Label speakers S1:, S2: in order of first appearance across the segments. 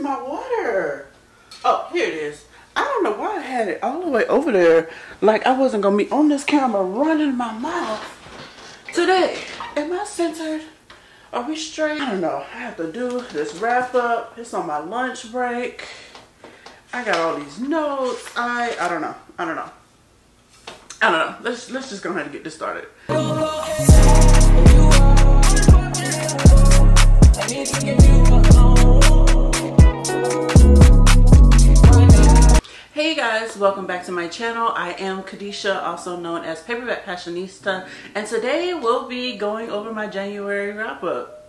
S1: Where's my water? Oh, here it is. I don't know why I had it all the way over there. Like I wasn't gonna be on this camera running my mouth today. Am I centered? Are we straight? I don't know. I have to do this wrap up. It's on my lunch break. I got all these notes. I don't know. I don't know. Let's just go ahead and get this started. Hey guys, welcome back to my channel. I am Kadisha, also known as Paperbackpassionista, and today we'll be going over my January wrap-up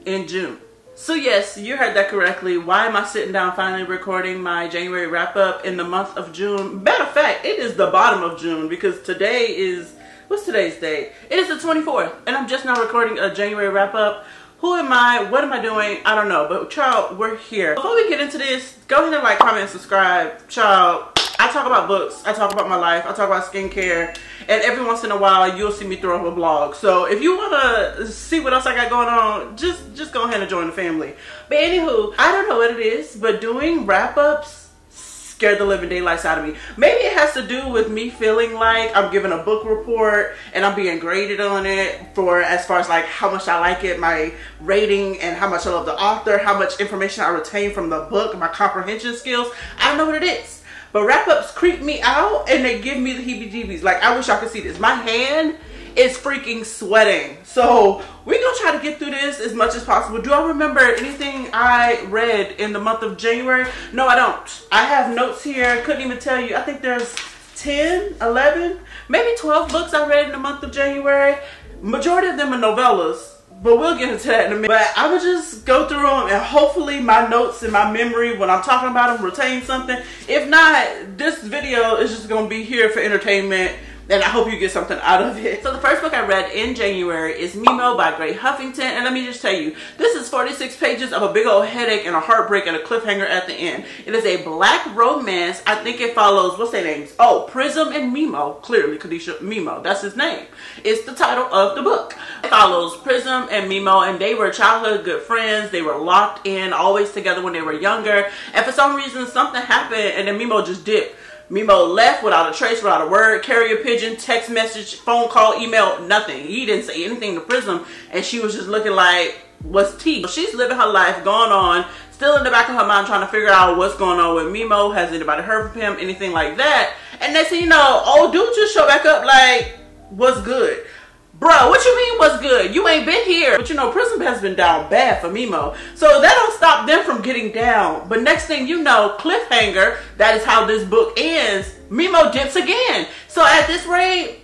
S1: in June. So yes, you heard that correctly. Why am I sitting down finally recording my January wrap-up in the month of June? Matter of fact, it is the bottom of June because today is, what's today's date? It is the 24th, and I'm just now recording a January wrap-up. Who am I? What am I doing? I don't know, but child, we're here. Before we get into this, go ahead and like, comment, and subscribe. Child, I talk about books, I talk about my life, I talk about skincare, and every once in a while you'll see me throw up a blog. So if you want to see what else I got going on, just go ahead and join the family. But anywho, I don't know what it is, but doing wrap-ups scared the living daylights out of me. Maybe it has to do with me feeling like I'm giving a book report and I'm being graded on it for as far as like how much I like it, my rating, and how much I love the author, how much information I retain from the book, my comprehension skills. I don't know what it is, but wrap-ups creep me out and they give me the heebie-jeebies. Like, I wish y'all could see this. My hand is freaking sweating. So we're gonna try to get through this as much as possible. Do I remember anything I read in the month of January? No, I don't. I have notes here. Couldn't even tell you. I think there's 10, 11, maybe 12 books I read in the month of January. Majority of them are novellas, but we'll get into that in a minute. But I would just go through them and hopefully my notes and my memory when I'm talking about them retain something. If not, this video is just gonna be here for entertainment, and I hope you get something out of it. So the first book I read in January is Mimo by Gray Huffington. And let me just tell you, this is 46 pages of a big old headache and a heartbreak and a cliffhanger at the end. It is a black romance. I think it follows, what's their names? Oh, Prism and Mimo. Clearly, Kadisha, Mimo. That's his name. It's the title of the book. It follows Prism and Mimo, and they were childhood good friends. They were locked in, always together when they were younger. And for some reason, something happened and then Mimo just dipped. Mimo left without a trace, without a word, carrier pigeon, text message, phone call, email, nothing. He didn't say anything to Prism, and she was just looking like, what's tea? She's living her life, going on, still in the back of her mind trying to figure out what's going on with Mimo. Has anybody heard from him? Anything like that? And next thing you know, old dude just show back up like, what's good? Bro, what you mean what's good? You ain't been here. But you know, Prism has been down bad for Mimo. So that don't stop them from getting down. But next thing you know, cliffhanger, that is how this book ends, Mimo dips again. So at this rate,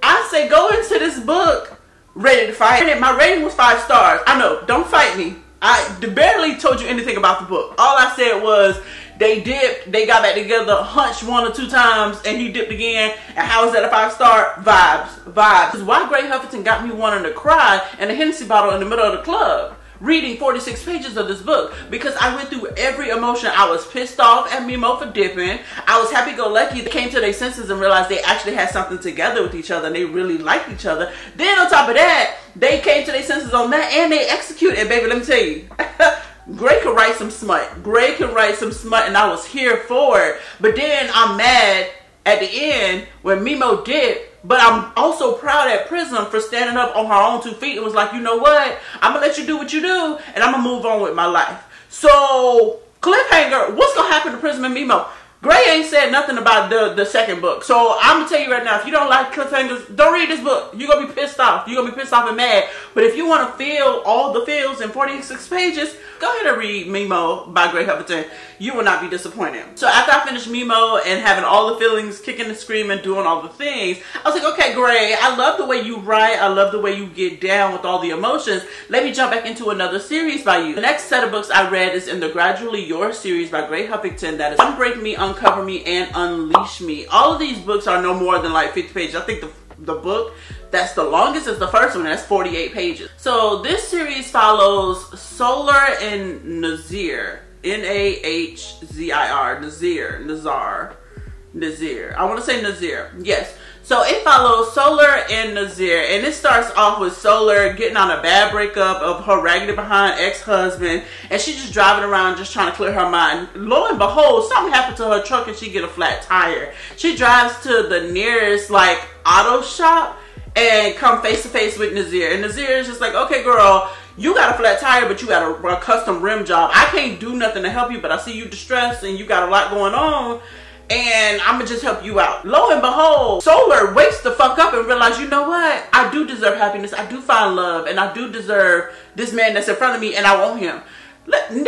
S1: I say go into this book ready to fight. My rating was 5 stars. I know, don't fight me. I barely told you anything about the book. All I said was, they dipped, they got back together, hunched 1 or 2 times, and he dipped again. And how is that a 5-star? Vibes. Why Gray Huffington got me wanting to cry and a Hennessy bottle in the middle of the club reading 46 pages of this book, because I went through every emotion. I was pissed off at Mimo for dipping. I was happy-go-lucky. They came to their senses and realized they actually had something together with each other and they really liked each other. Then on top of that, they came to their senses on that and they executed. And baby, let me tell you, Gray could write some smut. Gray could write some smut, and I was here for it. But then I'm mad at the end when Mimo dipped. But I'm also proud at Prism for standing up on her own 2 feet and was like, you know what? I'm going to let you do what you do, and I'm going to move on with my life. So, cliffhanger, what's going to happen to Prism and Mimo? Gray ain't said nothing about the second book. So I'm going to tell you right now, if you don't like cliffhangers, don't read this book. You're going to be pissed off. You're going to be pissed off and mad. But if you want to feel all the feels in 46 pages, go ahead and read Mimo by Gray Huffington. You will not be disappointed. So after I finished Mimo and having all the feelings, kicking and screaming, doing all the things, I was like, okay, Gray, I love the way you write. I love the way you get down with all the emotions. Let me jump back into another series by you. The next set of books I read is in the Gradually Yours series by Gray Huffington. That is Unbreak Me, Uncover Me, and Unleash Me. All of these books are no more than like 50 pages. I think the book that's the longest is the first one. That's 48 pages. So this series follows Solar and Nazir. Nazir. Nazir. I want to say Nazir. Yes. So it follows Solar and Nazir, and it starts off with Solar getting on a bad breakup of her raggedy behind ex-husband, and she's just driving around just trying to clear her mind. Lo and behold, something happened to her truck and she get a flat tire. She drives to the nearest like auto shop and come face to face with Nazir, and Nazir is just like, okay girl, you got a flat tire, but you got a custom rim job. I can't do nothing to help you, but I see you distressed and you got a lot going on, and I'm gonna just help you out. Lo and behold, Solar wakes the fuck up and realizes, you know what? I do deserve happiness. I do find love, and I do deserve this man that's in front of me, and I want him. Nazir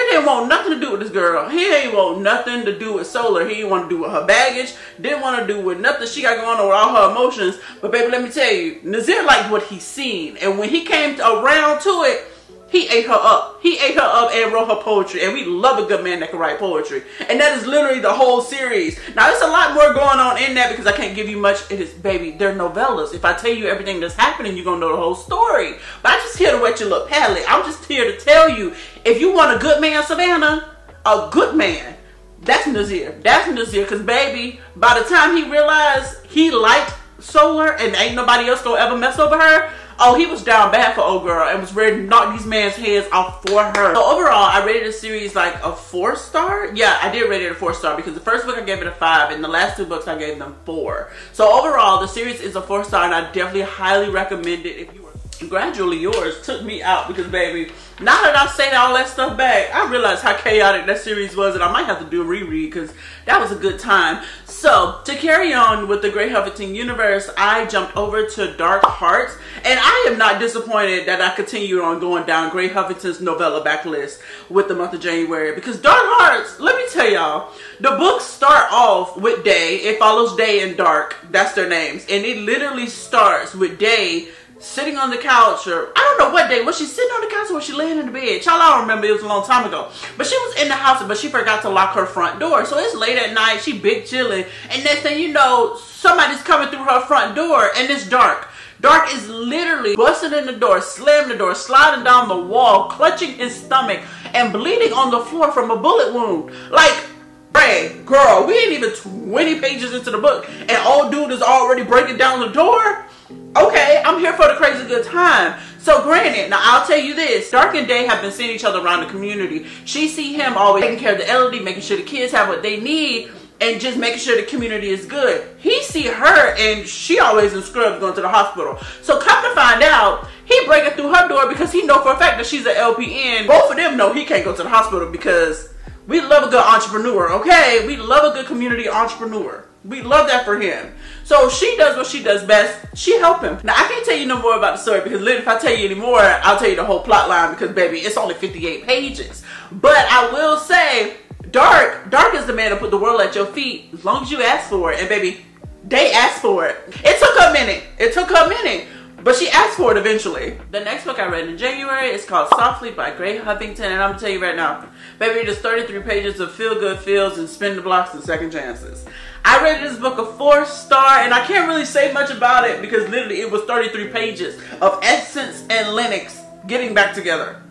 S1: didn't want nothing to do with this girl. He ain't want nothing to do with Solar. He didn't want to do with her baggage. Didn't want to do with nothing she got going on with all her emotions. But baby, let me tell you, Nazir liked what he seen, and when he came around to it, he ate her up. He ate her up and wrote her poetry. And we love a good man that can write poetry. And that is literally the whole series. Now, there's a lot more going on in that because I can't give you much. It is, baby, they're novellas. If I tell you everything that's happening, you're going to know the whole story. But I'm just here to wet your little palate. I'm just here to tell you, if you want a good man, Savannah, a good man, that's Nazir. That's Nazir. Because, baby, by the time he realized he liked Solar and ain't nobody else going to ever mess over her, oh, he was down bad for old girl and was ready to knock these man's heads off for her. So overall, I rated the series like a 4-star. Yeah, I did rate it a 4-star because the first book I gave it a 5 and the last 2 books I gave them 4. So overall, the series is a 4-star and I definitely highly recommend it if you were. Gradually Yours took me out because, baby, now that I say all that stuff back, I realized how chaotic that series was, and I might have to do a reread because that was a good time. So, to carry on with the Grey Huffington universe, I jumped over to Dark Hearts, and I am not disappointed that I continued on going down Grey Huffington's novella backlist with the month of January, because Dark Hearts, let me tell y'all, the books start off with Day. It follows Day and Dark. That's their names. And it literally starts with Day sitting on the couch, or I don't know what day. Was she sitting on the couch or was she laying in the bed? Y'all, I don't remember. It was a long time ago. But she was in the house, but she forgot to lock her front door. So it's late at night. She big chilling. And next thing you know, somebody's coming through her front door, and it's Dark. Dark is literally busting in the door, slamming the door, sliding down the wall, clutching his stomach, and bleeding on the floor from a bullet wound. Like, hey, girl, we ain't even 20 pages into the book, and old dude is already breaking down the door? Okay, I'm here for the crazy good time. So granted, now I'll tell you this, Dark and Day have been seeing each other around the community. She see him always taking care of the elderly, making sure the kids have what they need, and just making sure the community is good. He see her and she always in scrubs going to the hospital. So come to find out, he breaking through her door because he know for a fact that she's an LPN. Both of them know he can't go to the hospital because we love a good entrepreneur, okay? We love a good community entrepreneur. We love that for him. So she does what she does best. She help him. Now, I can't tell you no more about the story because literally if I tell you any more, I'll tell you the whole plot line because, baby, it's only 58 pages. But I will say, Dark is the man to put the world at your feet as long as you ask for it. And, baby, they asked for it. It took her a minute. It took her a minute. But she asked for it eventually. The next book I read in January is called Softly by Grey Huffington. And I'm going to tell you right now, baby, it is 33 pages of feel-good feels and spin the blocks and second chances. I rated this book a 4-star, and I can't really say much about it because literally it was 33 pages of Essence and Lennox getting back together.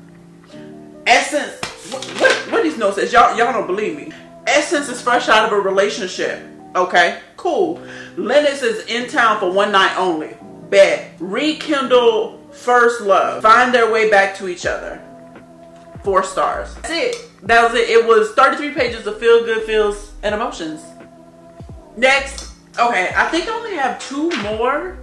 S1: Essence, what these notes says, y'all don't believe me. Essence is fresh out of a relationship. Okay, cool. Lennox is in town for one night only. Bet. Rekindle first love. Find their way back to each other. 4 stars. That's it. That was it. It was 33 pages of feel-good feels and emotions. Next. Okay, I think I only have 2 more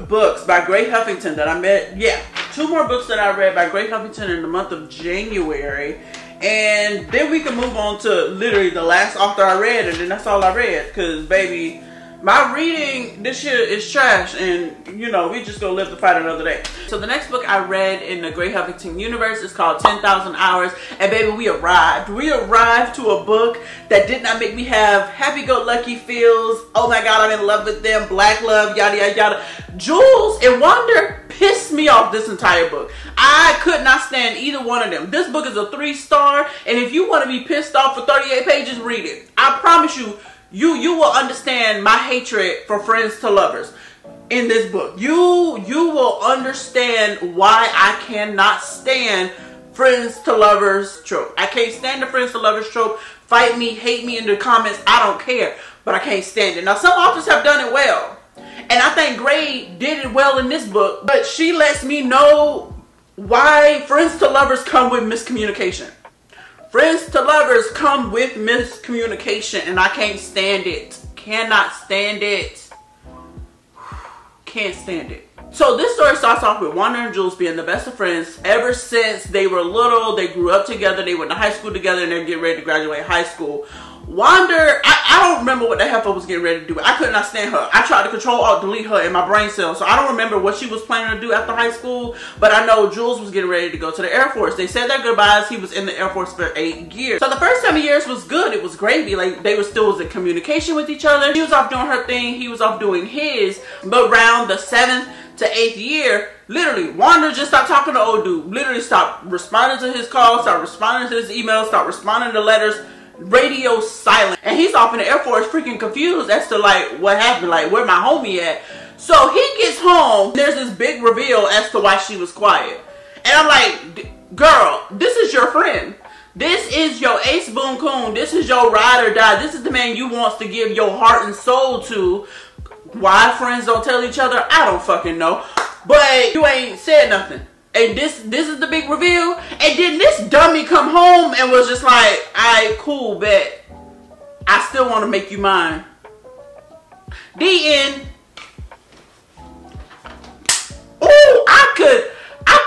S1: books by Grey Huffington that I met. Yeah, 2 more books that I read by Grey Huffington in the month of January. And then we can move on to literally the last author I read, and then that's all I read. Because, baby, my reading this year is trash, and you know, we just gonna live to fight another day. So the next book I read in the Grey Huffington universe is called 10,000 Hours, and baby, we arrived. We arrived to a book that did not make me have happy-go-lucky feels, oh my god, I'm in love with them, black love, yada yada yada. Jules and Wonder pissed me off this entire book. I could not stand either one of them. This book is a 3-star, and if you want to be pissed off for 38 pages, read it. I promise you, you will understand my hatred for friends to lovers in this book. You will understand why I cannot stand friends to lovers trope. I can't stand the friends to lovers trope. Fight me, hate me in the comments. I don't care. but I can't stand it. Now, some authors have done it well, and I think Gray did it well in this book, but she lets me know why friends to lovers come with miscommunication. Friends to lovers come with miscommunication, and I can't stand it. Cannot stand it. Can't stand it. So this story starts off with Wanda and Jules being the best of friends ever since they were little. They grew up together. They went to high school together, and they're getting ready to graduate high school. Wanda, I don't remember what the hell I was getting ready to do. I could not stand her. I tried to control alt delete her in my brain cells, so I don't remember what she was planning to do after high school, but I know Jules was getting ready to go to the Air Force. They said their goodbyes. He was in the Air Force for 8 years. So the first 7 years was good. It was gravy. Like, they were still in communication with each other. She was off doing her thing. He was off doing his. But around the 7th to 8th year, literally, Wanda just stopped talking to old dude. Literally stopped responding to his calls, stopped responding to his emails, stopped responding to letters. Radio silent, and he's off in the Air Force freaking confused as to like what happened, like where my homie at. So he gets home, there's this big reveal as to why she was quiet, and I'm like, girl, this is your friend, this is your ace boon coon, this is your ride or die, this is the man you wants to give your heart and soul to. Why friends don't tell each other, I don't fucking know, but you ain't said nothing. And this is the big reveal. And then this dummy come home and was just like, alright, cool, bet. I still want to make you mine. The end. Ooh, I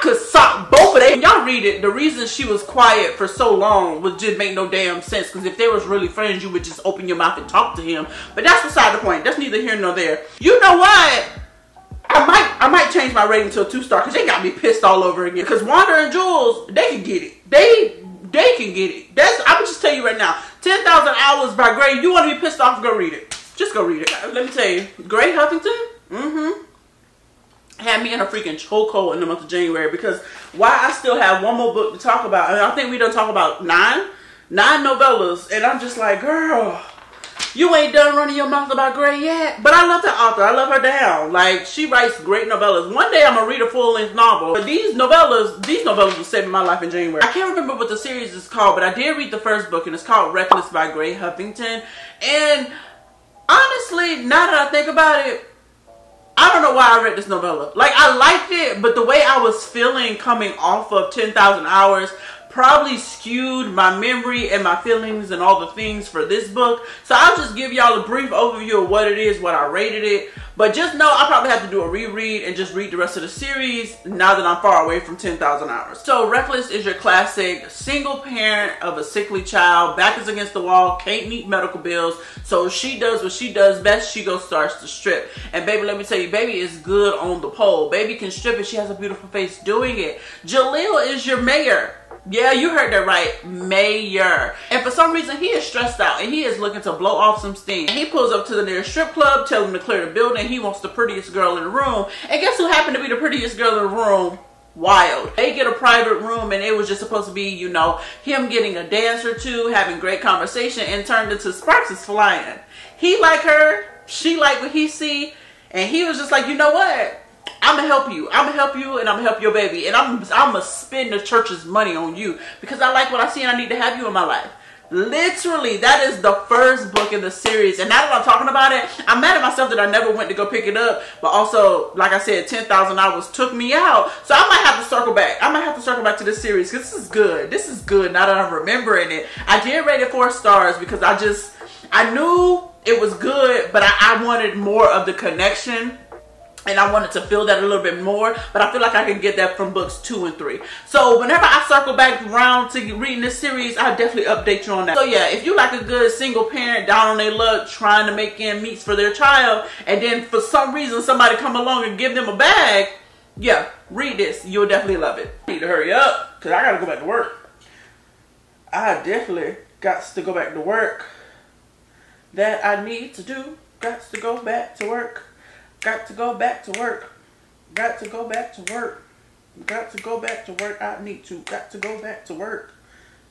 S1: could sock both of them. Y'all read it. The reason she was quiet for so long was just make no damn sense. Because if they was really friends, you would just open your mouth and talk to him. But that's beside the point. That's neither here nor there. You know what? I might change my rating to a 2-star because they got me pissed all over again. Because Wanda and Jules, they can get it. They can get it. I'm gonna just tell you right now. 10,000 Hours by Gray. You want to be pissed off? Go read it. Just go read it. Let me tell you, Gray Huffington. Had me in a freaking chokehold in the month of January, because why I still have one more book to talk about. I mean, I think we done talk about nine novellas, and I'm just like, girl, you ain't done running your mouth about Gray yet. But I love that author. I love her down. Like, she writes great novellas. One day I'm gonna read a full-length novel. But these novellas were saving my life in January. I can't remember what the series is called, but I did read the first book, and it's called Reckless by Gray Huffington. And honestly, now that I think about it, I don't know why I read this novella. Like, I liked it, but the way I was feeling coming off of 10,000 Hours probably skewed my memory and my feelings and all the things for this book. So I'll just give y'all a brief overview of what it is, what I rated it. But just know I'll probably have to do a reread and just read the rest of the series now that I'm far away from 10,000 Hours. So Reckless is your classic single parent of a sickly child, back is against the wall, can't meet medical bills. So she does what she does best. She starts to strip. And baby, let me tell you, baby is good on the pole. Baby can strip and she has a beautiful face doing it. Jaleel is your mayor. Yeah, you heard that right. Mayor. And for some reason, he is stressed out and he is looking to blow off some steam. And he pulls up to the nearest strip club, tell him to clear the building. He wants the prettiest girl in the room. And guess who happened to be the prettiest girl in the room? Wild. They get a private room and it was just supposed to be, you know, him getting a dance or two, having great conversation, and turned into sparks is flying. He like her, she like what he see, and he was just like, you know what? I'm gonna help you. I'm gonna help you, and I'm gonna help your baby. And I'm gonna spend the church's money on you because I like what I see and I need to have you in my life. Literally, that is the first book in the series. And now that I'm talking about it, I'm mad at myself that I never went to go pick it up. But also, like I said, 10,000 Hours took me out. So I might have to circle back. I might have to circle back to this series because this is good. This is good now that I'm remembering it. I did rate it 4 stars because I knew it was good, but I wanted more of the connection. And I wanted to feel that a little bit more, but I feel like I can get that from books 2 and 3. So whenever I circle back around to reading this series, I'll definitely update you on that. So yeah, if you like a good single parent down on their luck trying to make ends meet for their child, and then for some reason somebody come along and give them a bag, yeah, read this. You'll definitely love it. I need to hurry up because I gotta go back to work. I definitely got to go back to work. That I need to do. Got to go back to work. Got to go back to work. Got to go back to work. Got to go back to work. I need to. Got to go back to work.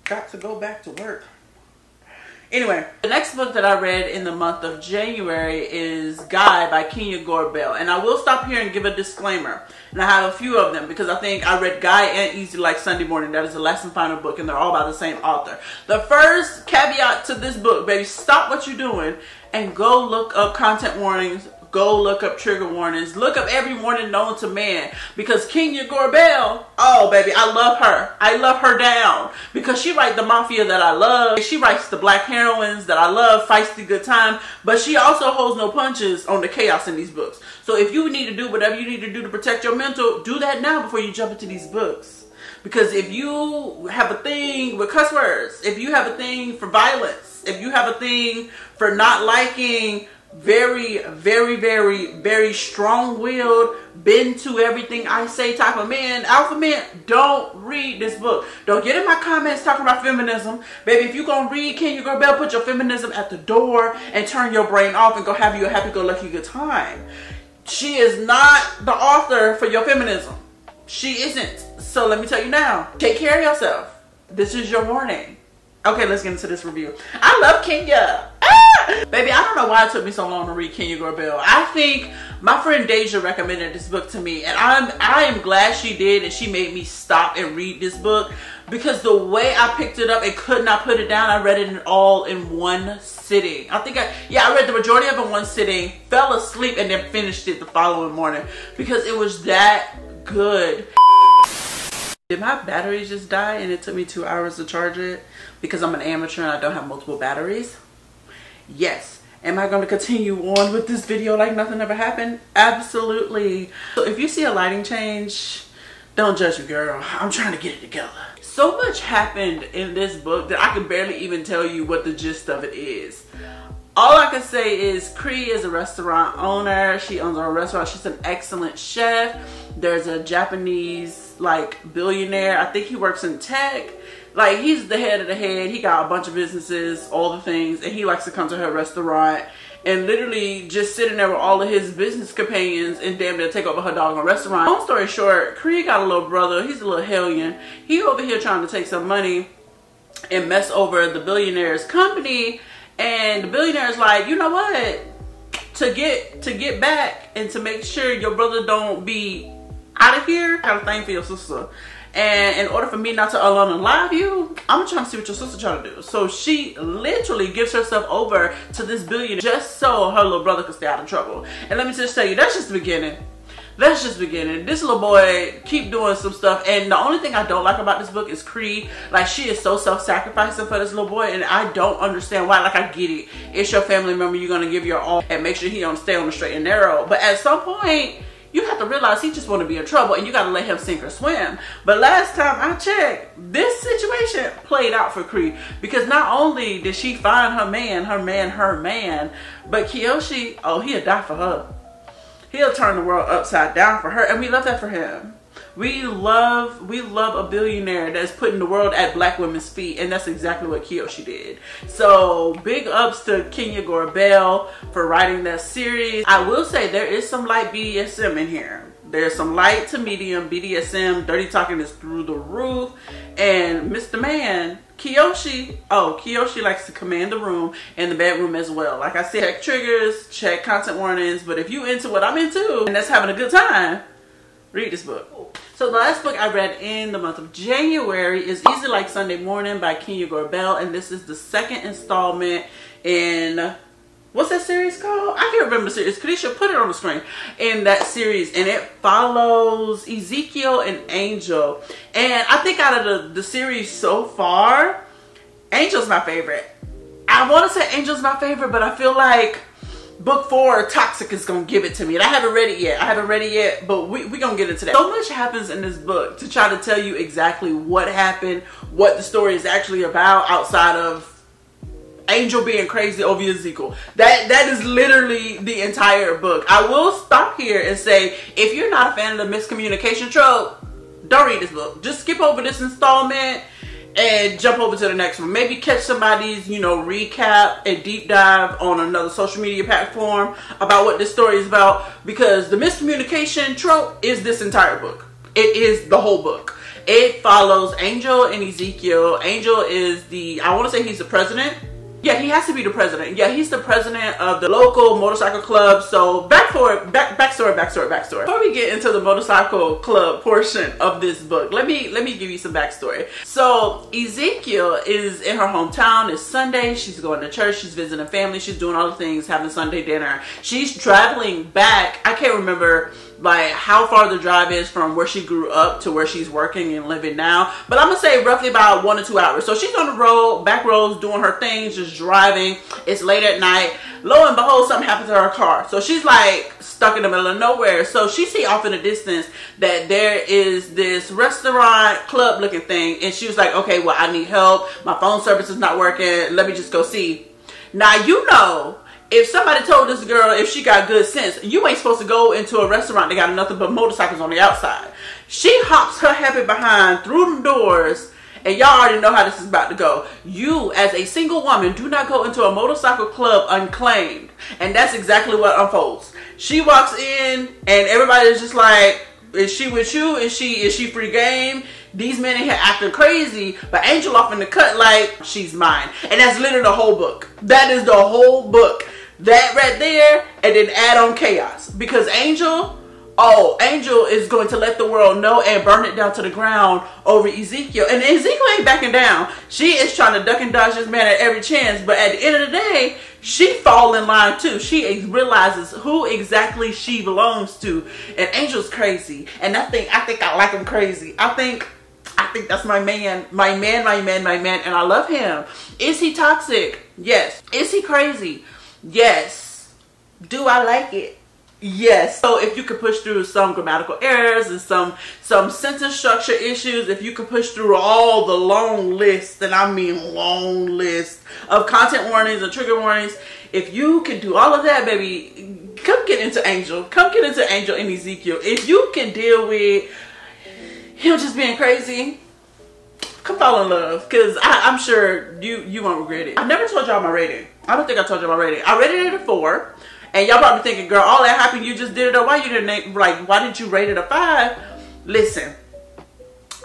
S1: Got to go back to work. Anyway, the next book that I read in the month of January is Guy by Kenya Gore-Bell. And I will stop here and give a disclaimer. And I have a few of them because I think I read Guy and Easy Like Sunday Morning. That is the last and final book, and they're all by the same author. The first caveat to this book, baby, stop what you're doing and go look up content warnings. Go look up trigger warnings. Look up every warning known to man. Because Kenya Gore-Bell, oh baby, I love her. I love her down. Because she writes the mafia that I love. She writes the black heroines that I love. Feisty good time. But she also holds no punches on the chaos in these books. So if you need to do whatever you need to do to protect your mental, do that now before you jump into these books. Because if you have a thing with cuss words, if you have a thing for violence, if you have a thing for not liking very, very, very, very strong-willed, bend to everything I say type of man, alpha man, don't read this book. Don't get in my comments talking about feminism. Baby, if you're going to read Kenya Gore-Bell, put your feminism at the door and turn your brain off and go have you a happy-go-lucky good time. She is not the author for your feminism. She isn't. So let me tell you now, take care of yourself. This is your warning. Okay, let's get into this review. I love Kenya. Baby, I don't know why it took me so long to read Kenya Gore-Bell. I think my friend Deja recommended this book to me, and I am glad she did, and she made me stop and read this book because the way I picked it up and could not put it down, I read it all in one sitting. I read the majority of it in one sitting, fell asleep, and then finished it the following morning because it was that good. Did my battery just die and it took me 2 hours to charge it because I'm an amateur and I don't have multiple batteries? Yes. Am I going to continue on with this video like nothing ever happened? Absolutely. So if you see a lighting change, don't judge me, girl. I'm trying to get it together. So much happened in this book that I can barely even tell you what the gist of it is. All I can say is Cree is a restaurant owner. She owns her own restaurant. She's an excellent chef. There's a Japanese billionaire. I think he works in tech. He's the head of the head. He got a bunch of businesses, all the things, and he likes to come to her restaurant and literally just sitting there with all of his business companions and damn near take over her doggone restaurant. Long story short, Cree got a little brother. He's a little hellion. He over here trying to take some money and mess over the billionaire's company. And the billionaire's like, you know what? To get back and to make sure your brother don't be out of here, I got a thing for your sister. And in order for me not to unalive you, I'm trying to see what your sister trying to do. So she literally gives herself over to this billionaire just so her little brother could stay out of trouble. And let me just tell you, that's just the beginning. That's just the beginning. This little boy keep doing some stuff, and the only thing I don't like about this book is Cree. She is so self-sacrificing for this little boy, and I don't understand why. I get it. It's your family member. You're gonna give your all and make sure he don't stay on the straight and narrow. But at some point, you have to realize he just want to be in trouble, and you got to let him sink or swim. But last time I checked, this situation played out for Cree because not only did she find her man, but Kiyoshi, oh, he'll die for her. He'll turn the world upside down for her, and we love that for him. We love a billionaire that's putting the world at black women's feet, and that's exactly what Kiyoshi did. So big ups to Kenya Gore-Bell for writing that series. I will say there is some light BDSM in here. There's some light to medium BDSM. Dirty talking is through the roof. And Mr. Man, Kiyoshi, Kiyoshi likes to command the room and the bedroom as well. Like I said, check triggers, check content warnings. But if you into what I'm into and that's having a good time, read this book. So the last book I read in the month of January is Easy Like Sunday Morning by Kenya Gore-Bell. And this is the second installment in... what's that series called? I can't remember the series. Kadisha, put it on the screen. In that series. And it follows Ezekiel and Angel. And I think out of the series so far, Angel's my favorite. I want to say Angel's my favorite, but I feel like book 4, Toxic, is going to give it to me. And I haven't read it yet. But we're going to get into that. So much happens in this book to try to tell you exactly what happened, what the story is actually about outside of Angel being crazy over Ezekiel. That is literally the entire book. I will stop here and say, if you're not a fan of the miscommunication trope, don't read this book. Just skip over this installment and jump over to the next one. Maybe catch somebody's, recap and deep dive on another social media platform about what this story is about, because the miscommunication trope is this entire book. It is the whole book. It follows Angel and Ezekiel. Angel is I want to say he's the president. Yeah, he has to be the president. Yeah, he's the president of the local motorcycle club. So backstory. Before we get into the motorcycle club portion of this book, let me give you some backstory. So Ezekiel is in her hometown. It's Sunday. She's going to church. She's visiting family. She's doing all the things, having Sunday dinner. She's traveling back. I can't remember like how far the drive is from where she grew up to where she's working and living now, but I'm gonna say roughly about 1 to 2 hours. So she's on the road, back roads, doing her things, just driving. It's late at night. Lo and behold, something happens to her car. So she's like stuck in the middle of nowhere. So she see off in the distance that there is this restaurant club looking thing, and she was like, okay, well, I need help. My phone service is not working. Let me just go see. Now, you know, if somebody told this girl, if she got good sense, you ain't supposed to go into a restaurant that got nothing but motorcycles on the outside. She hops her happy behind through the doors, and y'all already know how this is about to go. You, as a single woman, do not go into a motorcycle club unclaimed. And that's exactly what unfolds. She walks in, and everybody is just like, is she with you? Is she free game? These men in here acting crazy, but Angel off in the cut like, she's mine. And that's literally the whole book. That is the whole book. That right there, and then add on chaos. Because Angel is going to let the world know and burn it down to the ground over Ezekiel. And Ezekiel ain't backing down. She is trying to duck and dodge this man at every chance. But at the end of the day, she fall in line too. She realizes who exactly she belongs to. And Angel's crazy. And I think I like him crazy. I think that's my man, and I love him. Is he toxic? Yes. Is he crazy? Yes. Do I like it? Yes. So if you could push through some grammatical errors and some sentence structure issues, if you could push through all the long list, and I mean long list of content warnings and trigger warnings, if you can do all of that, baby, come get into Angel. Come get into Angel and Ezekiel. If you can deal with him just being crazy, come fall in love, because I'm sure you won't regret it. I never told y'all my rating. I don't think I told y'all my rating. I rated it a 4, and y'all probably thinking, girl, all that happened, you just did it, or why you didn't, like, why didn't you rate it a 5? Listen,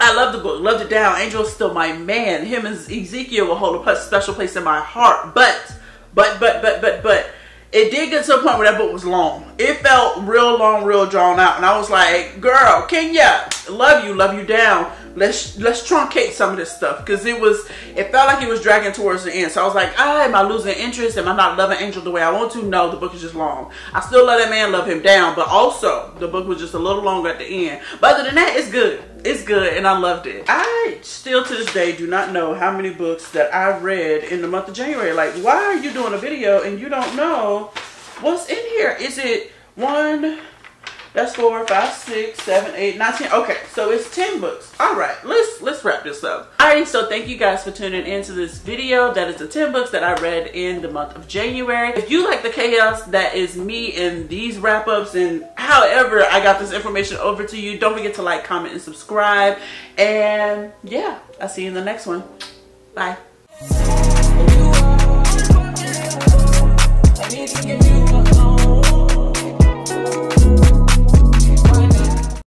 S1: I love the book, loved it down. Angel's still my man. Him and Ezekiel will hold a special place in my heart, but it did get to a point where that book was long. It felt real long, real drawn out, and I was like, girl, Kenya, love you down. Let's truncate some of this stuff, because it felt like it was dragging towards the end. So I was like, am I losing interest? Am I not loving Angel the way I want to? No, the book is just long. I still love that man, love him down, but also the book was just a little longer at the end. But other than that, it's good. It's good, and I loved it. I still to this day do not know how many books that I read in the month of January. Like, why are you doing a video and you don't know what's in here? Is it 1? That's 4, 5, 6, 7, 8, 9, 10. Okay, so it's 10 books. All right, let's wrap this up. Alrighty, so thank you guys for tuning into this video. That is the 10 books that I read in the month of January. If you like the chaos that is me in these wrap-ups and however I got this information over to you, don't forget to like, comment, and subscribe. And yeah, I'll see you in the next one. Bye.